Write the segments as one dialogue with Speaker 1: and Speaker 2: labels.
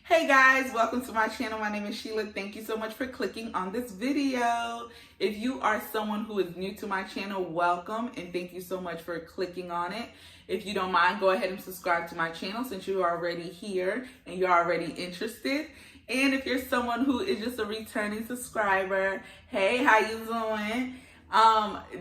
Speaker 1: Hey guys, welcome to my channel. My name is Sheila. Thank you so much for clicking on this video. If you are someone who is new to my channel, welcome and thank you so much for clicking on it. If you don't mind, go ahead and subscribe to my channel since you're already here and you're already interested. And if you're someone who is just a returning subscriber, hey, how you doing?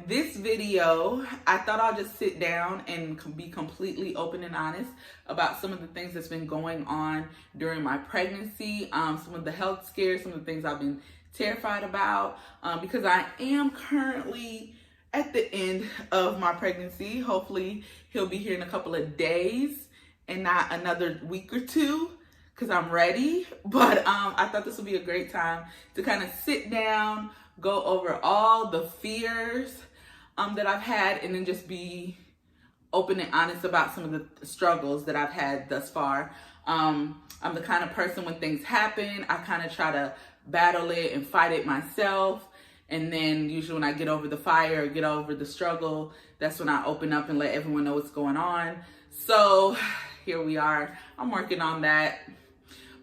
Speaker 1: This video, I thought I'll just sit down and be completely open and honest about some of the things that's been going on during my pregnancy, some of the health scares, some of the things I've been terrified about, because I am currently at the end of my pregnancy. Hopefully he'll be here in a couple of days and not another week or two, because I'm ready. But I thought this would be a great time to kind of sit down, go over all the fears that I've had, and then just be open and honest about some of the struggles that I've had thus far. I'm the kind of person, when things happen, I kind of try to battle it and fight it myself. And then usually when I get over the fire or get over the struggle, that's when I open up and let everyone know what's going on. So here we are. I'm working on that.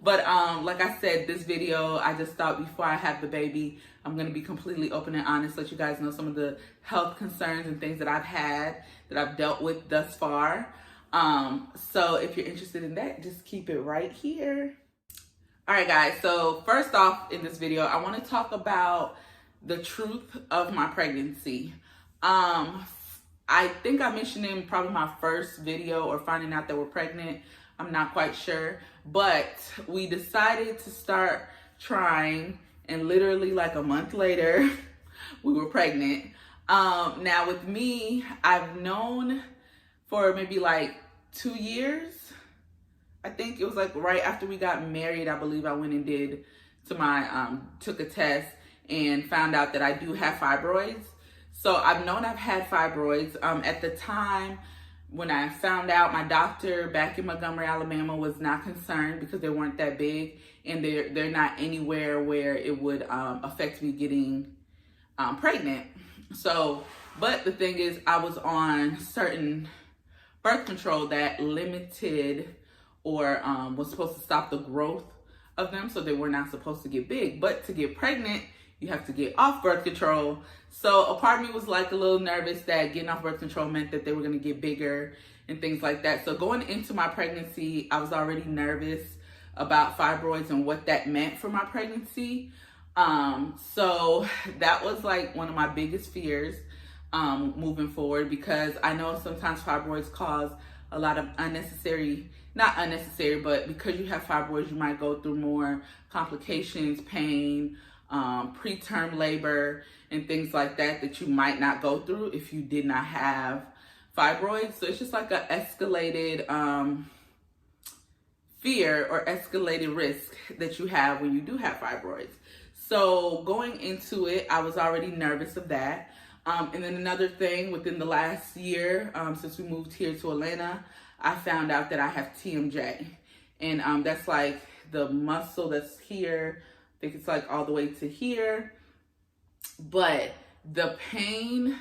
Speaker 1: But like I said, this video, I just thought before I have the baby, I'm going to be completely open and honest, let you guys know some of the health concerns and things that I've had, that I've dealt with thus far. So if you're interested in that, just keep it right here. All right, guys. So first off in this video, I want to talk about the truth of my pregnancy. I think I mentioned in probably my first video, or finding out that we're pregnant. I'm not quite sure, but we decided to start trying, and literally like a month later, we were pregnant. Now with me, I've known for maybe like 2 years. I think it was like right after we got married, I believe I went and did took a test and found out that I do have fibroids. So I've known I've had fibroids. At the time, when I found out, my doctor back in Montgomery, Alabama was not concerned because they weren't that big, and they're not anywhere where it would affect me getting pregnant. So, but the thing is, I was on certain birth control that limited or was supposed to stop the growth of them, so they were not supposed to get big. But to get pregnant, you have to get off birth control. So a part of me was like a little nervous that getting off birth control meant that they were going to get bigger and things like that. So going into my pregnancy, I was already nervous about fibroids and what that meant for my pregnancy. So that was like one of my biggest fears moving forward, because I know sometimes fibroids cause a lot of not unnecessary, but because you have fibroids, you might go through more complications, pain, preterm labor, and things like that you might not go through if you did not have fibroids. So it's just like an escalated fear or escalated risk that you have when you do have fibroids. So going into it, I was already nervous of that. And then another thing, within the last year, since we moved here to Atlanta, I found out that I have TMJ. And that's like the muscle that's here. I think it's like all the way to here. But the pain,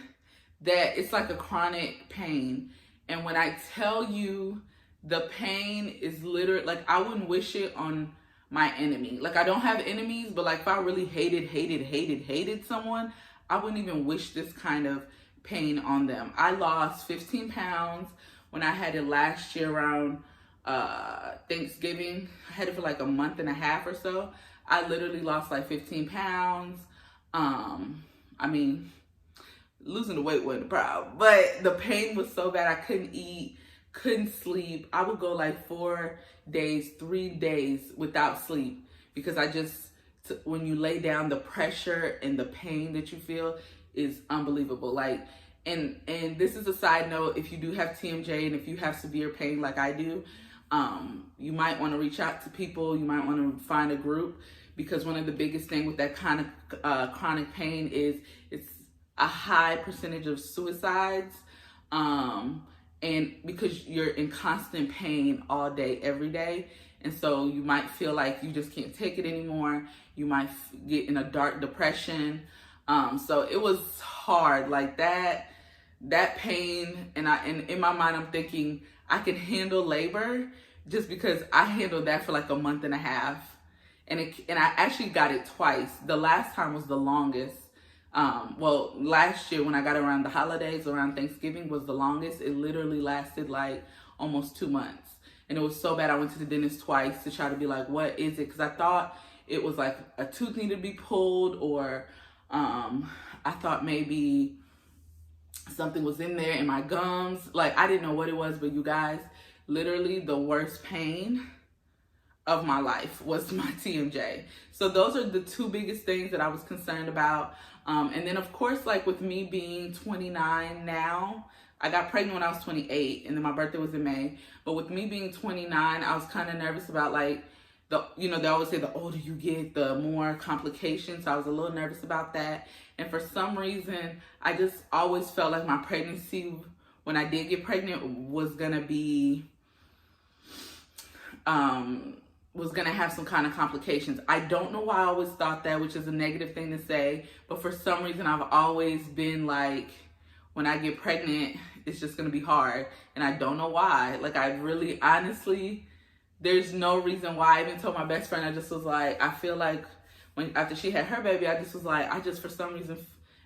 Speaker 1: that it's like a chronic pain. And when I tell you, the pain is literally, like, I wouldn't wish it on my enemy. Like, I don't have enemies, but like if I really hated someone, I wouldn't even wish this kind of pain on them. I lost 15 pounds when I had it last year around Thanksgiving. I had it for like a month and a half or so. I literally lost like 15 pounds. I mean, losing the weight wasn't a problem, but the pain was so bad. I couldn't eat, couldn't sleep. I would go like 4 days, 3 days without sleep, because when you lay down, the pressure and the pain that you feel is unbelievable. Like, and this is a side note, if you do have TMJ and if you have severe pain like I do, you might want to reach out to people. You might want to find a group, because one of the biggest thing with that kind of chronic pain is it's a high percentage of suicides. And because you're in constant pain all day, every day. And so you might feel like you just can't take it anymore. You might get in a dark depression. So it was hard, like that pain. And in my mind, I'm thinking I can handle labor just because I handled that for like a month and a half. And I actually got it twice. The last time was the longest. Well, last year when I got around the holidays, around Thanksgiving was the longest. It literally lasted like almost 2 months. And it was so bad I went to the dentist twice to try to be like, what is it? Because I thought it was like a tooth needed to be pulled, or I thought maybe something was in there in my gums. Like, I didn't know what it was, but you guys, literally the worst pain of my life was my TMJ. So those are the two biggest things that I was concerned about. And then of course, like with me being 29 now, I got pregnant when I was 28, and then my birthday was in May. But with me being 29, I was kind of nervous about like they always say the older you get, the more complications. So I was a little nervous about that. And for some reason, I just always felt like my pregnancy, when I did get pregnant, was gonna have some kind of complications. I don't know why I always thought that, which is a negative thing to say, but for some reason I've always been like, when I get pregnant, it's just gonna be hard. And I don't know why. Like, I really, honestly, there's no reason why. I even told my best friend, I just was like, I feel like after she had her baby, I just was like, I just for some reason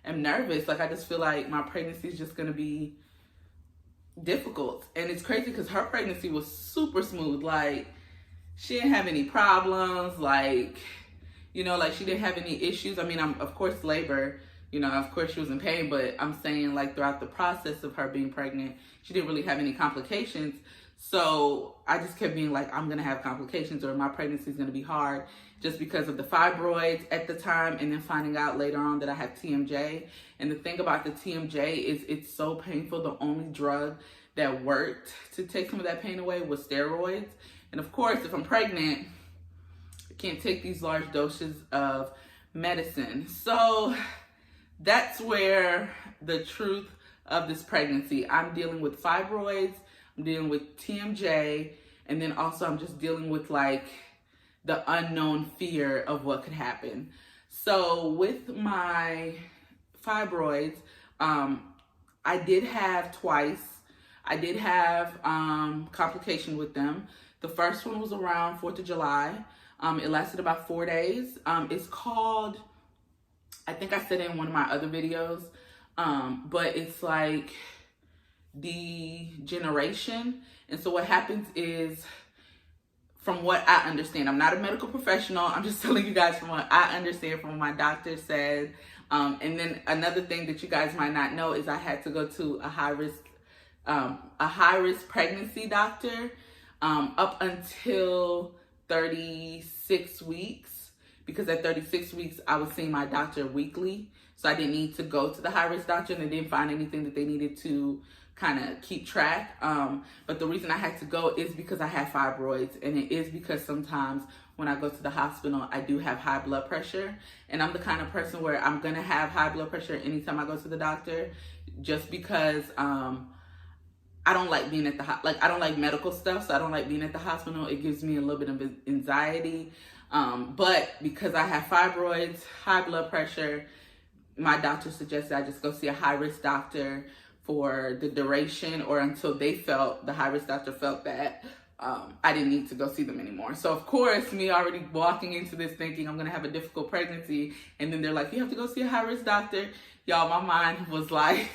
Speaker 1: am nervous. Like, I just feel like my pregnancy is just gonna be difficult. And it's crazy because her pregnancy was super smooth. Like, she didn't have any problems. Like, like she didn't have any issues. I mean, of course labor, of course she was in pain, but I'm saying like throughout the process of her being pregnant, she didn't really have any complications. So I just kept being like, I'm going to have complications, or my pregnancy is going to be hard, just because of the fibroids at the time, and then finding out later on that I have TMJ. And the thing about the TMJ is it's so painful. The only drug that worked to take some of that pain away was steroids. And of course, if I'm pregnant, I can't take these large doses of medicine. So that's where the truth of this pregnancy. I'm dealing with fibroids, I'm dealing with TMJ, and then also I'm just dealing with like the unknown fear of what could happen. So with my fibroids, I did have twice. I did have complication with them. The first one was around 4th of July. It lasted about 4 days. It's called, I think I said it in one of my other videos, but it's like degeneration. And so what happens is, from what I understand, I'm not a medical professional, I'm just telling you guys from what I understand, from what my doctor said. And then another thing that you guys might not know is I had to go to a high risk pregnancy doctor up until 36 weeks, because at 36 weeks I was seeing my doctor weekly, so I didn't need to go to the high risk doctor, and they didn't find anything that they needed to kind of keep track. But the reason I had to go is because I had fibroids, and it is because sometimes when I go to the hospital, I do have high blood pressure, and I'm the kind of person where I'm gonna have high blood pressure anytime I go to the doctor, just because I don't like being at I don't like medical stuff, so I don't like being at the hospital. It gives me a little bit of anxiety. But because I have fibroids, high blood pressure, my doctor suggested I just go see a high-risk doctor for the duration, or until the high-risk doctor felt that I didn't need to go see them anymore. So of course, me already walking into this thinking I'm gonna have a difficult pregnancy, and then they're like, you have to go see a high-risk doctor. Y'all, my mind was like,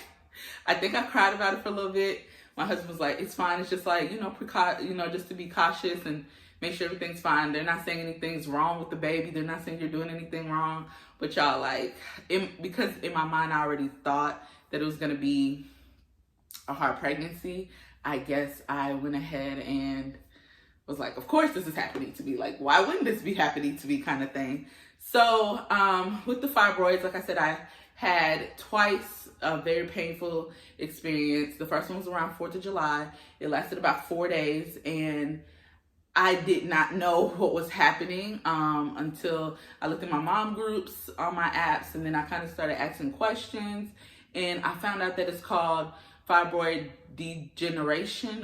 Speaker 1: I think I cried about it for a little bit. My husband was like, it's fine. It's just like, just to be cautious and make sure everything's fine. They're not saying anything's wrong with the baby. They're not saying you're doing anything wrong. But y'all, like, because in my mind, I already thought that it was going to be a hard pregnancy, I guess I went ahead and was like, of course this is happening to me. Like, why wouldn't this be happening to me, kind of thing. So with the fibroids, like I said, I had twice a very painful experience. The first one was around 4th of July. It lasted about 4 days, and I did not know what was happening until I looked at my mom groups on my apps, and then I kind of started asking questions, and I found out that it's called fibroid degeneration,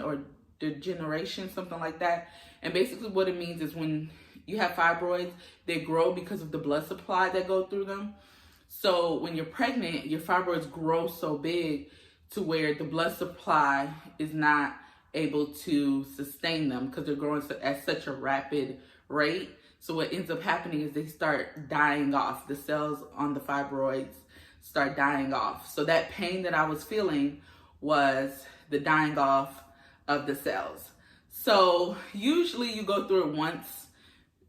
Speaker 1: something like that. And basically what it means is when you have fibroids, they grow because of the blood supply that go through them. So when you're pregnant, your fibroids grow so big to where the blood supply is not able to sustain them because they're growing at such a rapid rate. So what ends up happening is they start dying off. The cells on the fibroids start dying off. So that pain that I was feeling was the dying off of the cells. So usually you go through it once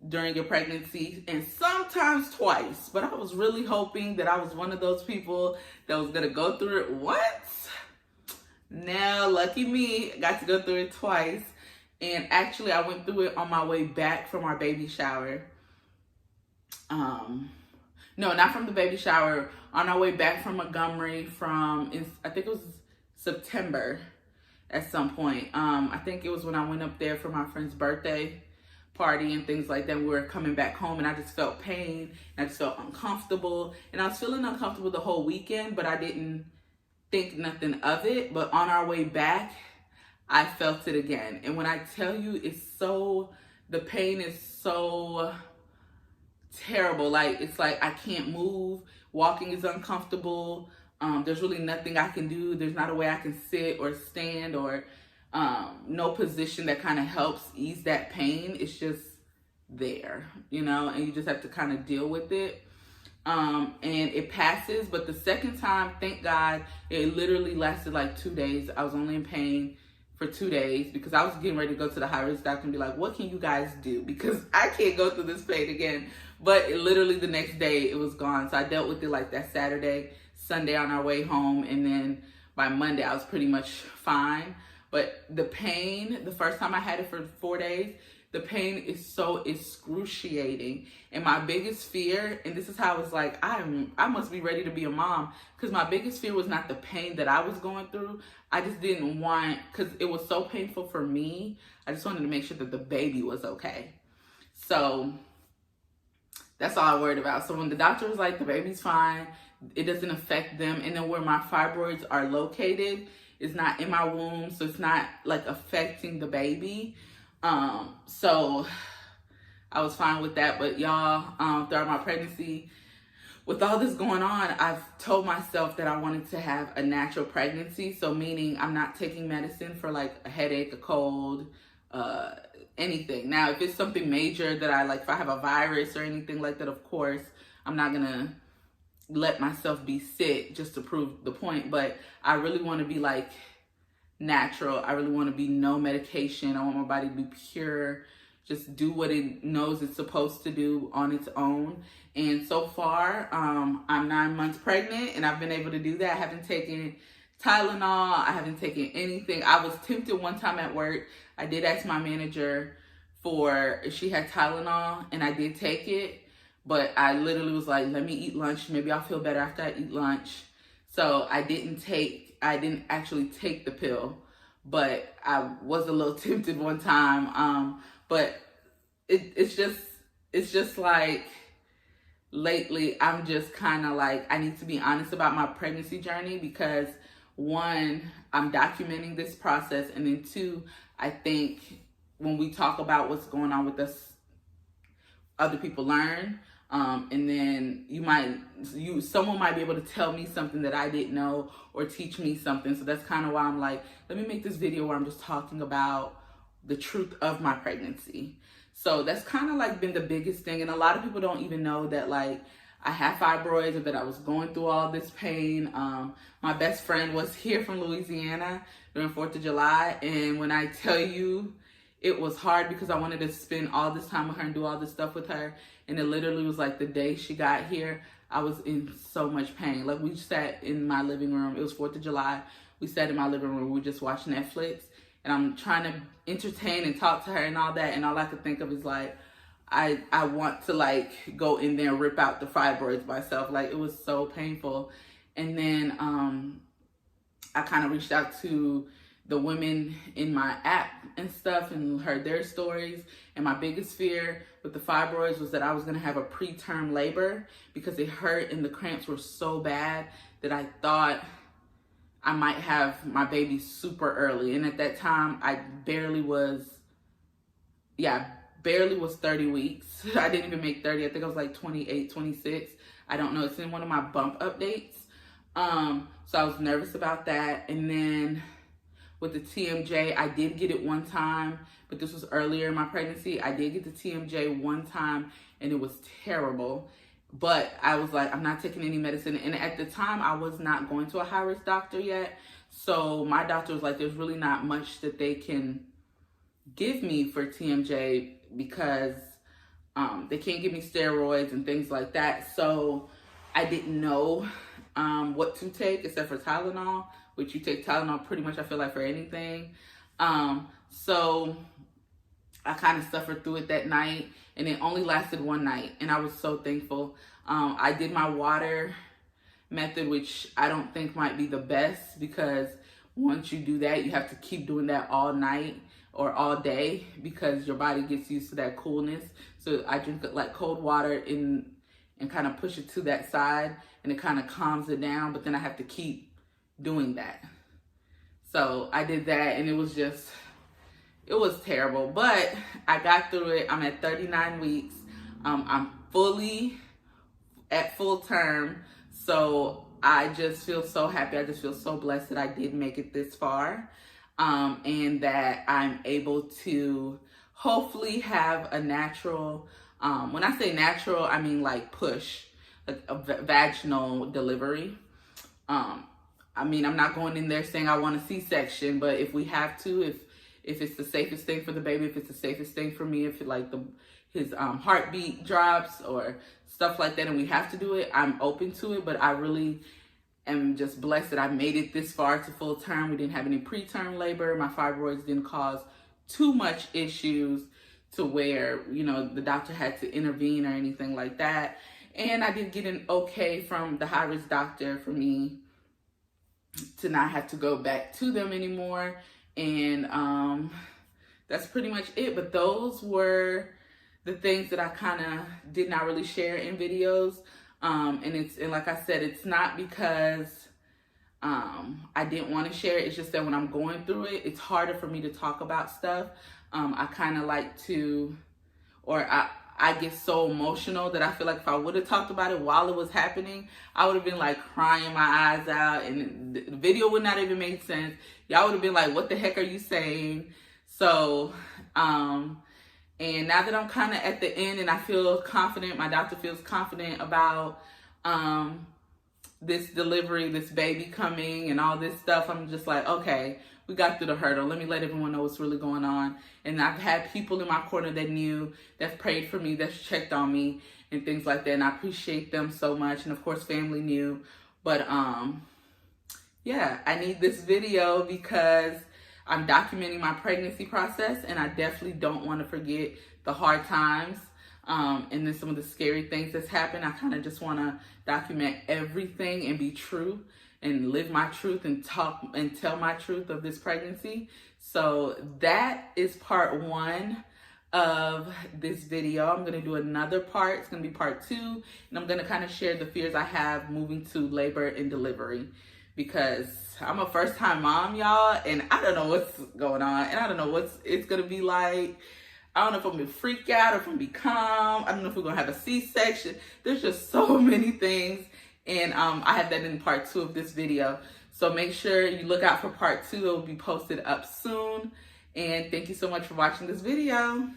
Speaker 1: during your pregnancy and sometimes twice, but I was really hoping that I was one of those people that was gonna go through it once. Now, lucky me, I got to go through it twice. And actually I went through it on my way back from our baby shower. No, not from the baby shower, on our way back from Montgomery I think it was September at some point. I think it was when I went up there for my friend's birthday party and things like that. We were coming back home and I just felt pain and I just felt uncomfortable. And I was feeling uncomfortable the whole weekend, but I didn't think nothing of it. But on our way back, I felt it again. And when I tell you, the pain is so terrible. Like, it's like I can't move. Walking is uncomfortable. There's really nothing I can do. There's not a way I can sit or stand or no position that kind of helps ease that pain. It's just there, and you just have to kind of deal with it. And it passes. But the second time, thank God, it literally lasted like 2 days. I was only in pain for 2 days because I was getting ready to go to the high-risk doctor and be like, what can you guys do? Because I can't go through this pain again. But literally the next day it was gone. So I dealt with it like that Saturday, Sunday on our way home. And then by Monday I was pretty much fine. But the pain, the first time I had it for 4 days, the pain is so excruciating. And my biggest fear, and this is how I was like, I must be ready to be a mom. Because my biggest fear was not the pain that I was going through. I just didn't want, because it was so painful for me, I just wanted to make sure that the baby was okay. So that's all I worried about. So when the doctor was like, the baby's fine, it doesn't affect them. And then where my fibroids are located is not in my womb. So it's not like affecting the baby. So I was fine with that. But y'all, throughout my pregnancy, with all this going on, I've told myself that I wanted to have a natural pregnancy. So meaning I'm not taking medicine for like a headache, a cold, anything. Now, if it's something major that if I have a virus or anything like that, of course, I'm not gonna let myself be sick just to prove the point. But I really want to be like natural. I really want to be no medication. I want my body to be pure, just do what it knows it's supposed to do on its own. And so far, I'm 9 months pregnant and I've been able to do that. I haven't taken Tylenol. I haven't taken anything. I was tempted one time at work. I did ask my manager if she had Tylenol, and I did take it. But I literally was like, let me eat lunch. Maybe I'll feel better after I eat lunch. So I didn't actually take the pill, but I was a little tempted one time. But it's just like lately I'm just kind of like, I need to be honest about my pregnancy journey because one, I'm documenting this process. And then two, I think when we talk about what's going on with us, other people learn. And then someone might be able to tell me something that I didn't know or teach me something. So that's kind of why I'm like, let me make this video where I'm just talking about the truth of my pregnancy. So that's kind of like been the biggest thing. And a lot of people don't even know that like I have fibroids or that I was going through all this pain. My best friend was here from Louisiana during 4th of July. And when I tell you, it was hard because I wanted to spend all this time with her and do all this stuff with her. And it literally was like the day she got here, I was in so much pain. Like we sat in my living room. It was 4th of July. We sat in my living room. We just watched Netflix. And I'm trying to entertain and talk to her and all that. And all I could think of is like, I want to like go in there and rip out the fibroids myself. Like it was so painful. And then I kind of reached out to the women in my app and stuff and heard their stories. And my biggest fear with the fibroids was that I was going to have a preterm labor because it hurt and the cramps were so bad that I thought I might have my baby super early. And at that time, I barely was 30 weeks. I didn't even make 30. I think I was like 28, 26. I don't know. It's in one of my bump updates. So I was nervous about that. And then with the TMJ. I did get it one time, but this was earlier in my pregnancy. I did get the TMJ one time and it was terrible. But I was like, I'm not taking any medicine. And at the time, I was not going to a high-risk doctor yet. So my doctor was like, there's really not much that they can give me for TMJ because they can't give me steroids and things like that. So I didn't know what to take except for Tylenol, which you take Tylenol pretty much, I feel like, for anything. So I kind of suffered through it that night, and it only lasted one night, and I was so thankful. I did my water method, which I don't think might be the best, because once you do that, you have to keep doing that all night or all day because your body gets used to that coolness. So I drink like cold water and kind of push it to that side, and it kind of calms it down, but then I have to keep doing that. So I did that, and it was terrible, but I got through it. I'm at 39 weeks. I'm fully at full term. So I just feel so happy. I just feel so blessed that I did make it this far. And that I'm able to hopefully have a natural, when I say natural, I mean like push, like a vaginal delivery. I mean, I'm not going in there saying I want a C-section, but if we have to, if it's the safest thing for the baby, if it's the safest thing for me, if it, like his heartbeat drops or stuff like that and we have to do it, I'm open to it. But I really am just blessed that I made it this far to full term. We didn't have any preterm labor. My fibroids didn't cause too much issues to where, you know, the doctor had to intervene or anything like that. And I did get an okay from the high-risk doctor for me to not have to go back to them anymore. And that's pretty much it. But those were the things that I kind of did not really share in videos. And like I said, it's not because I didn't want to share it. It's just that when I'm going through it, it's harder for me to talk about stuff. I kind of like to, or I get so emotional that I feel like if I would have talked about it while it was happening, I would have been like crying my eyes out, and the video would not even make sense. Y'all would have been like, what the heck are you saying? So, and now that I'm kind of at the end and I feel confident, my doctor feels confident about this delivery, this baby coming and all this stuff, I'm just like, okay, we got through the hurdle. Let me let everyone know what's really going on. And I've had people in my corner that knew, that's prayed for me, that's checked on me and things like that. And I appreciate them so much. And of course, family knew. But yeah, I need this video because I'm documenting my pregnancy process, and I definitely don't want to forget the hard times and then some of the scary things that's happened. I kind of just want to document everything and be true and live my truth and talk and tell my truth of this pregnancy. So that is part one of this video. I'm going to do another part. It's going to be part two, and I'm going to kind of share the fears I have moving to labor and delivery, because I'm a first-time mom, y'all, and I don't know what's going on, and I don't know what it's going to be like. I don't know if I'm going to freak out or if I'm going to be calm. I don't know if we're going to have a C-section. There's just so many things, and I have that in part two of this video. So make sure you look out for part two. It will be posted up soon, and thank you so much for watching this video.